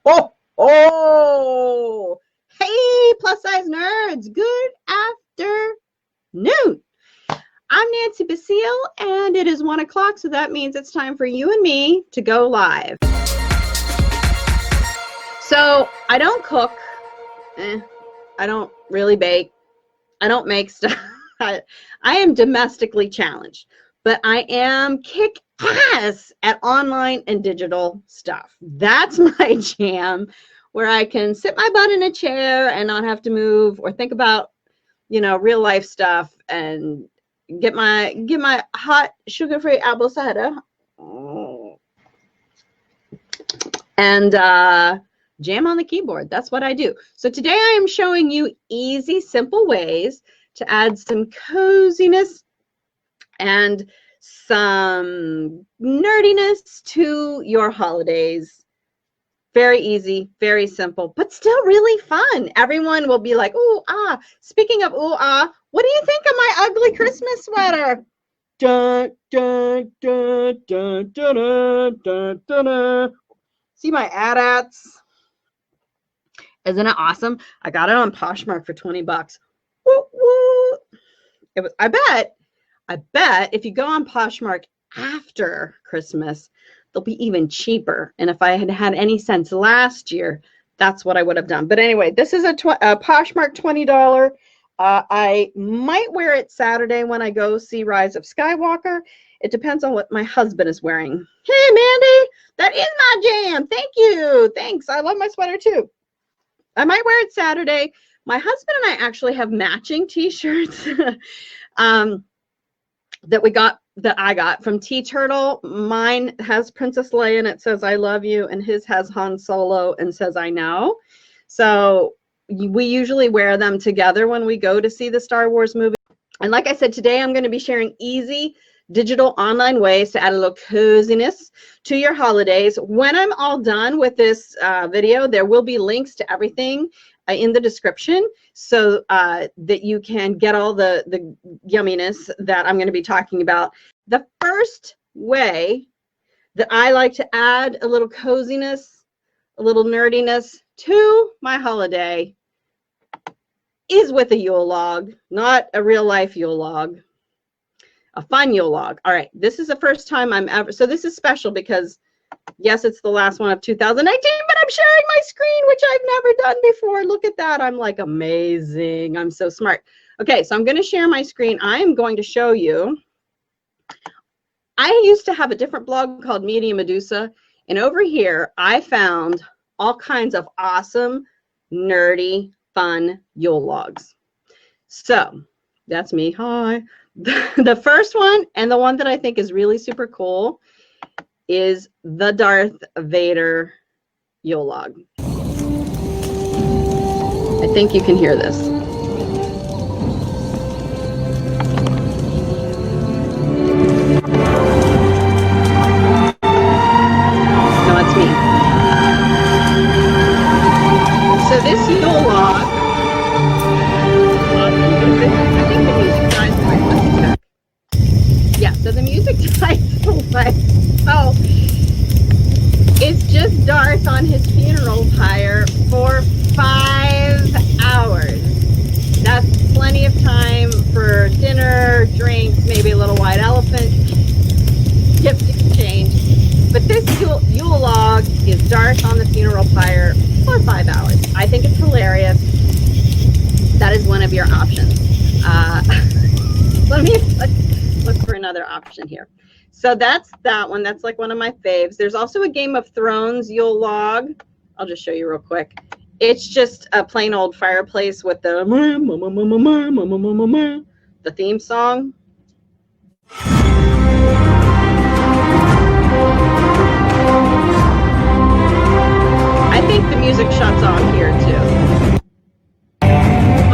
ho, ho! Hey, plus size nerds, good afternoon. I'm Nancy Basile, and it is 1 o'clock, so that means it's time for you and me to go live. So I don't cook, I don't really bake, I don't make stuff. I am domestically challenged, but I am kick-ass at online and digital stuff. That's my jam, where I can sit my butt in a chair and not have to move or think about, you know, real life stuff, and get my hot sugar-free apple cider and jam on the keyboard. That's what I do. So today I am showing you easy, simple ways to add some coziness and some nerdiness to your holidays. Very easy, very simple, but still really fun. Everyone will be like, ooh, ah. Speaking of ooh, ah, what do you think of my ugly Christmas sweater? Dun, dun, dun, dun, dun, dun, dun, dun. See my AT-ATs? Isn't it awesome? I got it on Poshmark for 20 bucks. Woo, woo. It was, I bet if you go on Poshmark after Christmas, they'll be even cheaper. And if I had had any sense last year, that's what I would have done. But anyway, this is a Poshmark $20. I might wear it Saturday when I go see Rise of Skywalker. It depends on what my husband is wearing. Hey, Mandy, that is my jam. Thank you. Thanks. I love my sweater too. I might wear it Saturday. My husband and I actually have matching t-shirts that I got from TeeTurtle. Mine has Princess Leia and it says I love you, and his has Han Solo and says I know. So we usually wear them together when we go to see the Star Wars movie. And like I said, today I'm going to be sharing easy digital online ways to add a little coziness to your holidays. When I'm all done with this video, there will be links to everything in the description, so that you can get all the yumminess that I'm going to be talking about. The first way that I like to add a little coziness, a little nerdiness to my holiday is with a Yule log, not a real life Yule log, a fun Yule log. All right, this is the first time I'm ever, so this is special because yes, it's the last one of 2019, but I'm sharing my screen, which I've never done before. Look at that. I'm like amazing. I'm so smart. Okay, so I'm going to share my screen. I am going to show you. I used to have a different blog called Media Medusa, and over here I found all kinds of awesome, nerdy, fun Yule logs. So that's me. Hi. The first one, and the one that I think is really super cool, is the Darth Vader Yule log. I think you can hear this. No, it's me. So this Yule log, I think the music dies. Yeah, so the music dies away. Oh, it's just Darth on his funeral pyre for 5 hours. That's plenty of time for dinner, drinks, maybe a little white elephant, gift exchange. But this Yule log is Darth on the funeral pyre for 5 hours. I think it's hilarious. That is one of your options. Let me look for another option here. So that's that one. That's like one of my faves. There's also a Game of Thrones Yule log. I'll just show you real quick. It's just a plain old fireplace with the theme song. I think the music shuts off here too.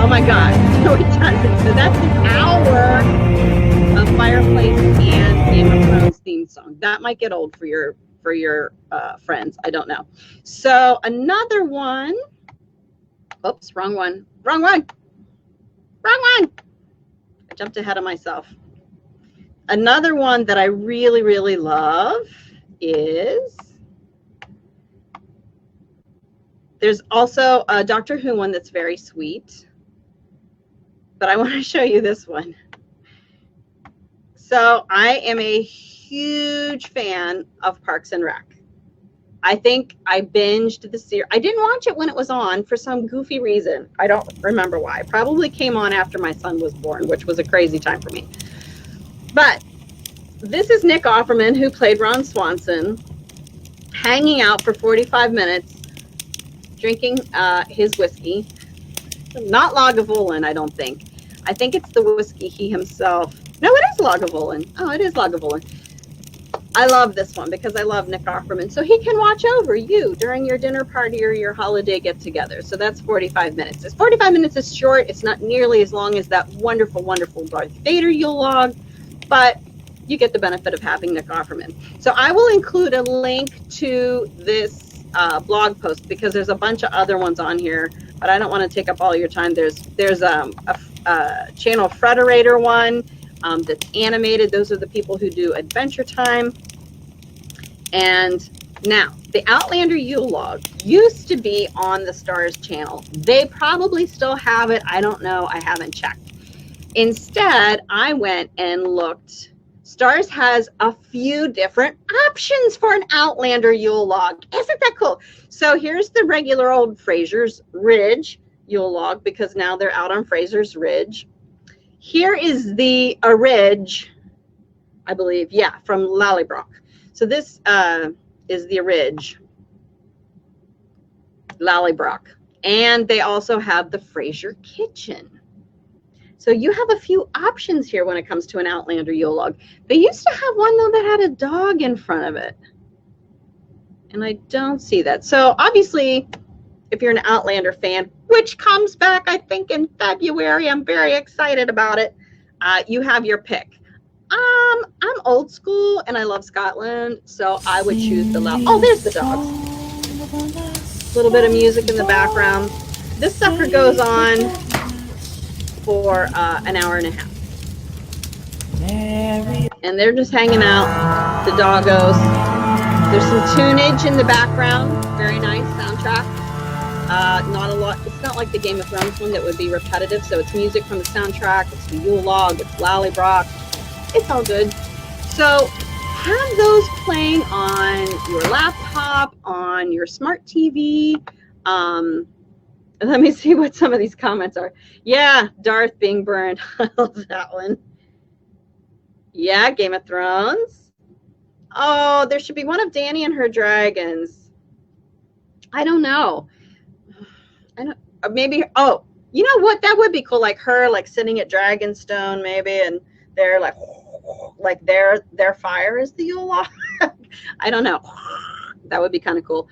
Oh my God, no it doesn't. So that's an hour of Fireplace and Game of Thrones theme song. That might get old for your friends. I don't know. So another one. Oops, wrong one. Wrong one. Wrong one. I jumped ahead of myself. Another one that I really, really love is There's also a Doctor Who one that's very sweet, but I want to show you this one. So I am a huge fan of Parks and Rec. I think I binged the series. I didn't watch it when it was on for some goofy reason. I don't remember why. It probably came on after my son was born, which was a crazy time for me. But this is Nick Offerman, who played Ron Swanson, hanging out for 45 minutes, drinking his whiskey. Not Lagavulin, I don't think. I think it's the whiskey he himself. No, it is Lagavulin. Oh, it is Lagavulin. I love this one because I love Nick Offerman. So he can watch over you during your dinner party or your holiday get-together. So that's 45 minutes. This 45 minutes is short. It's not nearly as long as that wonderful, wonderful Darth Vader Yule log, but you get the benefit of having Nick Offerman. So I will include a link to this blog post because there's a bunch of other ones on here, but I don't want to take up all your time. There's a Channel Frederator one. That's animated. Those are the people who do Adventure Time. And now, the Outlander Yule log used to be on the Stars channel. They probably still have it. I don't know. I haven't checked. Instead, I went and looked. Stars has a few different options for an Outlander Yule log. Isn't that cool? So here's the regular old Fraser's Ridge Yule log because now they're out on Fraser's Ridge. Here is the Ridge, I believe, yeah, from LALLYBROCH. So this is the Ridge, LALLYBROCH. And they also have the Fraser Kitchen. So you have a few options here when it comes to an Outlander Yule log. They used to have one, though, that had a dog in front of it. And I don't see that. So obviously, if you're an Outlander fan, which comes back, I think, in February. I'm very excited about it. You have your pick. I'm old school, and I love Scotland, so I would choose the Oh, there's the dogs. A little bit of music in the background. This sucker goes on for an hour and a half. And they're just hanging out, the doggos. There's some tunage in the background. Very nice soundtrack. Not a lot. It's not like the Game of Thrones one that would be repetitive. So it's music from the soundtrack. It's the Yule log. It's LALLYBROCH. It's all good. So have those playing on your laptop, on your smart TV. Let me see what some of these comments are. Yeah, Darth being burned. I love that one. Yeah, Game of Thrones. Oh, there should be one of Dany and her dragons. I don't know. I don't, maybe, oh, you know what? That would be cool. Like her, like sitting at Dragonstone, maybe, and they're like their fire is the Yule log. I don't know. That would be kind of cool.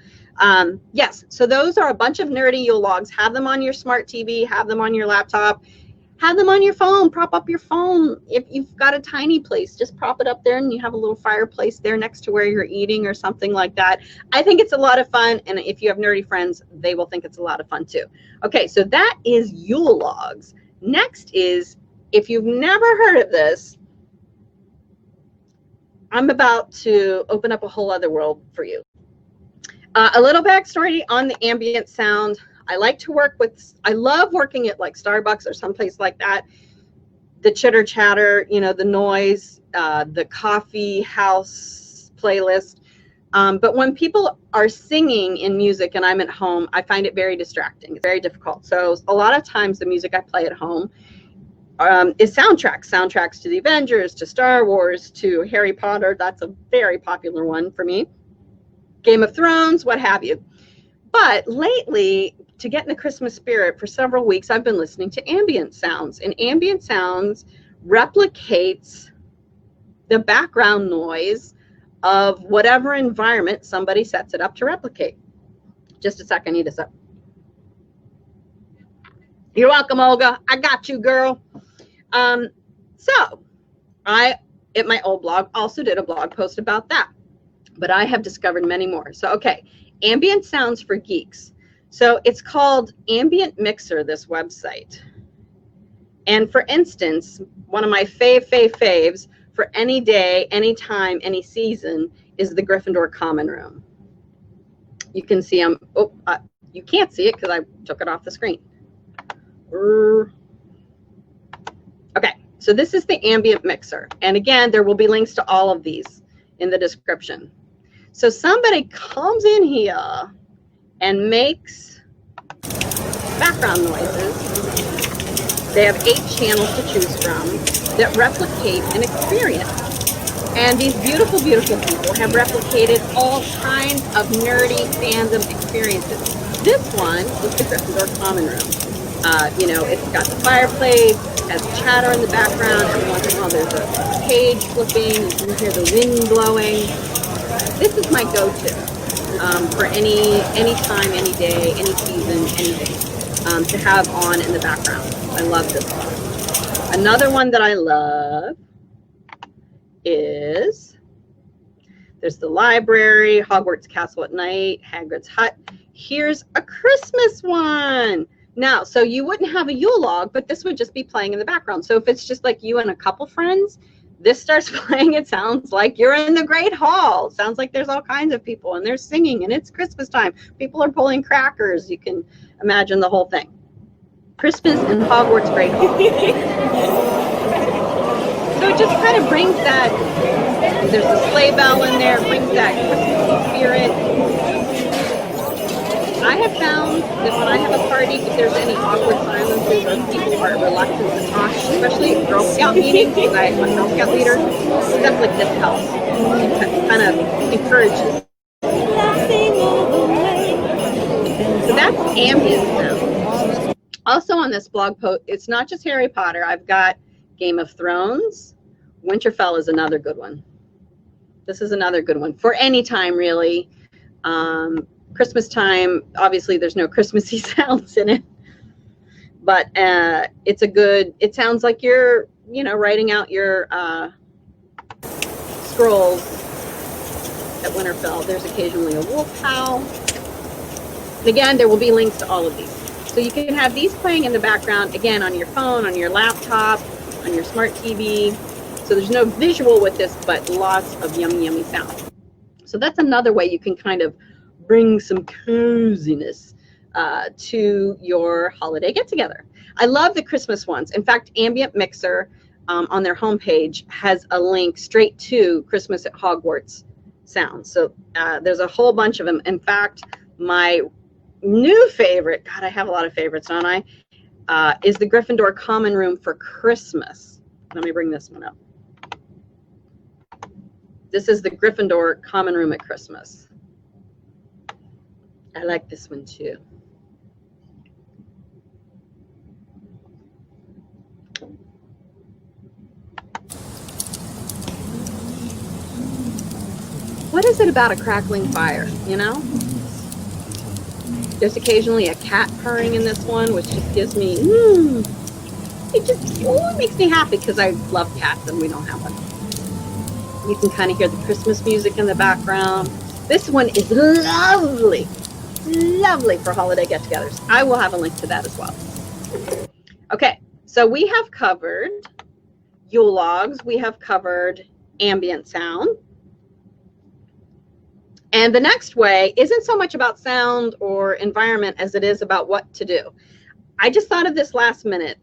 Yes, so those are a bunch of nerdy Yule logs. Have them on your smart TV, have them on your laptop, have them on your phone. Prop up your phone. If you've got a tiny place, just prop it up there and you have a little fireplace there next to where you're eating or something like that. I think it's a lot of fun, and if you have nerdy friends, they will think it's a lot of fun too. Okay, so that is Yule logs. Next is, if you've never heard of this, I'm about to open up a whole other world for you. A little backstory on the ambient sound. I like to work with, I love working at like Starbucks or someplace like that. The chitter chatter, you know, the noise, the coffee house playlist. But when people are singing in music and I'm at home, I find it very distracting. It's very difficult. So a lot of times the music I play at home is soundtracks to the Avengers, to Star Wars, to Harry Potter. That's a very popular one for me. Game of Thrones, what have you. But lately, to get in the Christmas spirit, for several weeks, I've been listening to ambient sounds. And ambient sounds replicates the background noise of whatever environment somebody sets it up to replicate. Just a second, I need a sip. You're welcome, Olga. I got you, girl. So I, at my old blog, also did a blog post about that. But I have discovered many more. So, okay, ambient sounds for geeks. So it's called Ambient Mixer, this website. And for instance, one of my faves for any day, any time, any season is the Gryffindor Common Room. You can see them. Oh, You can't see it because I took it off the screen. Okay, so this is the ambient mixer. And again, there will be links to all of these in the description. So somebody comes in here and makes background noises. They have 8 channels to choose from that replicate an experience. And these beautiful, beautiful people have replicated all kinds of nerdy fandom experiences. This one is the Gryffindor Common Room. You know, it's got the fireplace, has chatter in the background. Every once in a while there's a page flipping, you can hear the wind blowing. This is my go-to for any time, any day, any season, anything to have on in the background. I love this one. Another one that I love is, there's the library, Hogwarts Castle at Night, Hagrid's Hut. Here's a Christmas one. Now, so you wouldn't have a Yule log, but this would just be playing in the background. So if it's just like you and a couple friends, this starts playing. It sounds like you're in the Great Hall. It sounds like there's all kinds of people and they're singing and it's Christmas time. People are pulling crackers. You can imagine the whole thing. Christmas in Hogwarts Great Hall. So it just kind of brings that, there's a sleigh bell in there, brings that Christmas spirit. I have found that when I have a party, if there's any awkward silences or people are reluctant to talk, especially at Girl Scout meetings, because I'm a Girl Scout leader, stuff like this helps. It kind of encourages. So that's ambient sound. Also on this blog post, it's not just Harry Potter. I've got Game of Thrones. Winterfell is another good one. This is another good one for any time, really. Christmas time, obviously there's no Christmassy sounds in it, but it's a good, it sounds like you're, you know, writing out your scrolls at Winterfell. There's occasionally a wolf howl. And again, there will be links to all of these. So you can have these playing in the background, again, on your phone, on your laptop, on your smart TV. So there's no visual with this, but lots of yummy, yummy sound. So that's another way you can kind of bring some coziness to your holiday get-together. I love the Christmas ones. In fact, Ambient Mixer on their homepage has a link straight to Christmas at Hogwarts sounds. So there's a whole bunch of them. In fact, my new favorite, God, I have a lot of favorites, don't I, is the Gryffindor Common Room for Christmas. Let me bring this one up. This is the Gryffindor Common Room at Christmas. I like this one too. What is it about a crackling fire, you know? There's occasionally a cat purring in this one, which just gives me, it makes me happy because I love cats and we don't have one. You can kind of hear the Christmas music in the background. This one is lovely. Lovely for holiday get-togethers. I will have a link to that as well. Okay, so we have covered Yule logs. We have covered ambient sound. And the next way isn't so much about sound or environment as it is about what to do. I just thought of this last minute.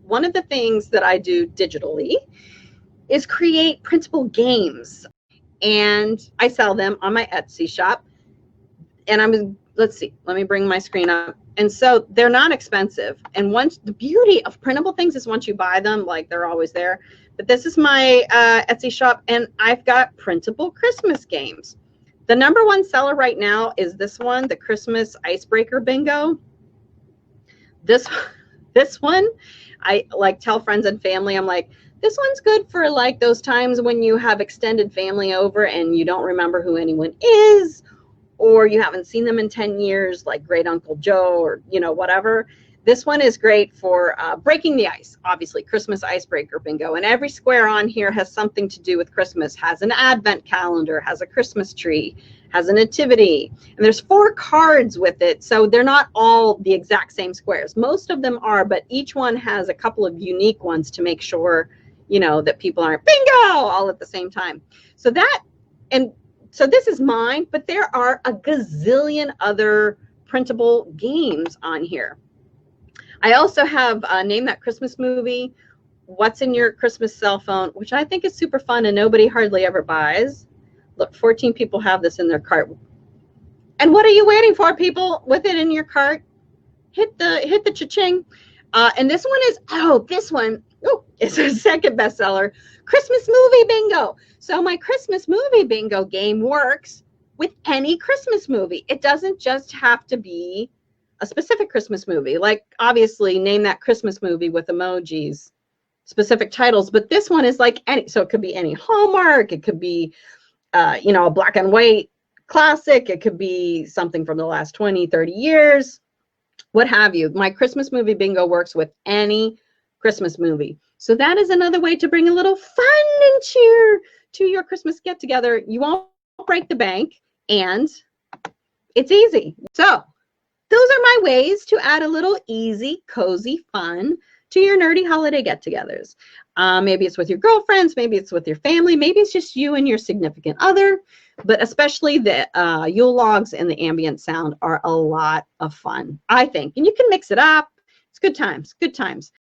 One of the things that I do digitally is create printable games. And I sell them on my Etsy shop. And let's see, let me bring my screen up. And so they're not expensive. And the beauty of printable things is once you buy them, like they're always there. But this is my Etsy shop, and I've got printable Christmas games. The #1 seller right now is this one, the Christmas Icebreaker Bingo. This one, I like tell friends and family, I'm like, this one's good for like those times when you have extended family over and you don't remember who anyone is, or you haven't seen them in 10 years, like Great Uncle Joe or, you know, whatever. This one is great for breaking the ice, obviously, Christmas Icebreaker Bingo. And every square on here has something to do with Christmas, has an advent calendar, has a Christmas tree, has a nativity. And there's 4 cards with it, so they're not all the exact same squares. Most of them are, but each one has a couple of unique ones to make sure, you know, that people aren't bingo all at the same time. So that, and so this is mine, but there are a gazillion other printable games on here. I also have Name That Christmas Movie, What's in Your Christmas Cell Phone, which I think is super fun and nobody hardly ever buys. Look, 14 people have this in their cart. And what are you waiting for, people? With it in your cart, hit the cha-ching. And this one is, this one is a second bestseller, Christmas Movie Bingo. So my Christmas Movie Bingo game works with any Christmas movie. It doesn't just have to be a specific Christmas movie. Like, obviously, Name That Christmas Movie with emojis, specific titles. But this one is like any, so it could be any Hallmark. It could be, you know, a black and white classic. It could be something from the last 20, 30 years, what have you. My Christmas Movie Bingo works with any Christmas movie. So that is another way to bring a little fun and cheer to your Christmas get-together. You won't break the bank, and it's easy. So those are my ways to add a little easy, cozy fun to your nerdy holiday get-togethers. Maybe it's with your girlfriends, maybe it's with your family, maybe it's just you and your significant other, but especially the Yule logs and the ambient sound are a lot of fun, I think. And you can mix it up. It's good times, good times.